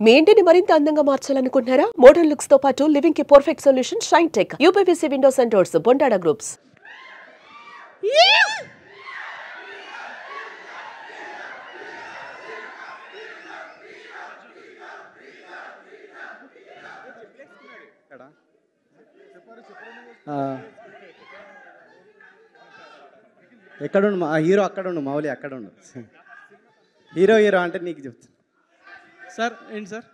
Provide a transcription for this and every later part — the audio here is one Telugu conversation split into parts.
మీ ఇంటిని మరింత అందంగా మార్చాలనుకుంటున్నారా? మోడర్న్ లుక్స్ తో పాటు లివింగ్ కి perfect solution shine tech UPVC windows and doors Bondada groups. ఎక్కడుండు హీరో అక్కడుండు మౌలి అక్కడుండు హీరో అంటే నీకు చెప్తా సార్. ఏంటి సార్?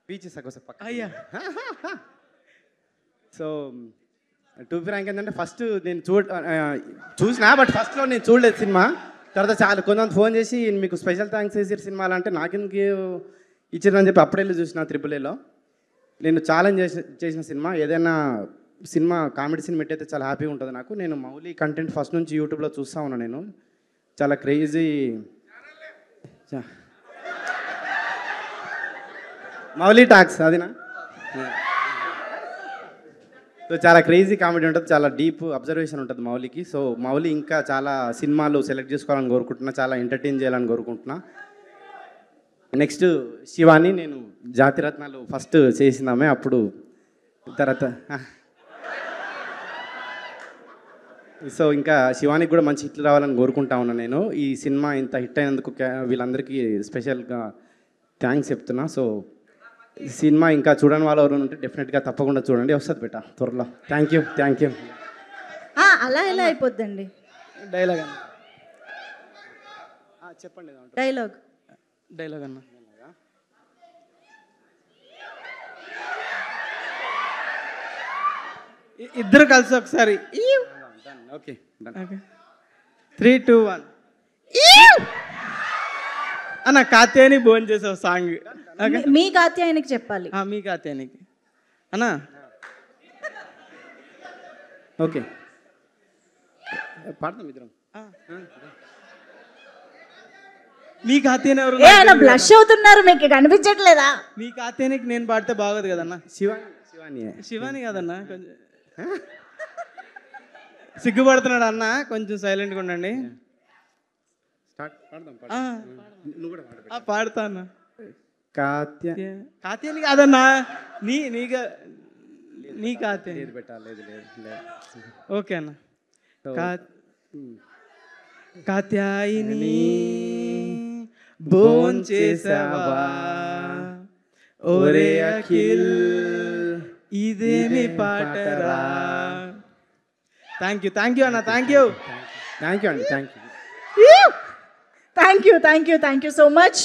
బీచ్ సార్ పక్క అయ్యా. సో టూ ఫ్రాంక్ ఏంటంటే ఫస్ట్ నేను చూసినా బట్ ఫస్ట్లో నేను చూడలేదు సినిమా. తర్వాత చాలా కొంతమంది ఫోన్ చేసి మీకు స్పెషల్ థ్యాంక్స్ చేసారు సినిమాలు అంటే నాకెందుకు ఇచ్చారని చెప్పి అప్పుడెళ్ళి చూసిన AAAలో. నేను ఛాలెంజ్ చేసిన సినిమా ఏదైనా సినిమా కామెడీ సినిమా అయితే చాలా హ్యాపీగా ఉంటుంది నాకు. నేను మౌలి కంటెంట్ ఫస్ట్ నుంచి యూట్యూబ్లో చూస్తూ ఉన్నాను. నేను చాలా క్రేజీ మౌలి టాక్స్ అదినా. సో చాలా క్రేజీ కామెడీ ఉంటుంది, చాలా డీప్ అబ్జర్వేషన్ ఉంటుంది మౌలికి. సో మౌలి ఇంకా చాలా సినిమాలు సెలెక్ట్ చేసుకోవాలని కోరుకుంటున్నా, చాలా ఎంటర్టైన్ చేయాలని కోరుకుంటున్నా. నెక్స్ట్ శివాని, నేను జాతిరత్నాలు ఫస్ట్ చేసిందామే, అప్పుడు తర్వాత సో ఇంకా శివానికి కూడా మంచి హిట్లు రావాలని కోరుకుంటా ఉన్నాను నేను. ఈ సినిమా ఇంత హిట్ అయినందుకు వీళ్ళందరికీ స్పెషల్గా థ్యాంక్స్ చెప్తున్నా. సో సినిమా ఇంకా చూడని వాళ్ళు ఎవరు ఉంటే డెఫినెట్గా తప్పకుండా చూడండి, వస్తుంది బెట త్వరలో. Thank you. అలా ఎలా అయిపోద్దండి? డైలాగ్ అన్న, చెప్పండి. డైలాగ్ అన్న. ఇద్దరు కలిసి ఒకసారి. ఓకే 3, 2, 1. అన్న కాత్యాయని భోజనం చేసావు సాంగ్. మీ కాత్యాయనికి చెప్పాలి. మీ కాత్యాయనికి అన్న. ఓకే పాడతాం ఇద్దరం. మీ కాత్యాయని ఎవరు బ్లష్ అవుతున్నారు, మీకు కనిపించట్లేదా? మీ కాత్యాయనికి నేను పాడితే బాగోదు కదన్న. శివాని కదన్నా, కొంచెం సిగ్గుపడుతున్నాడు అన్న, కొంచెం సైలెంట్గా ఉండండి. పాడతా అన్న. కాత్యాయని కాదన్నా, నీ కాత్యాయని పెట్టాలి. ఓకే అన్న. కాత్యాయని భోంచేసావా ఓరే అఖిల్, ఇదేమి పాటరా. థ్యాంక్ యూ అన్న. Thank you so much.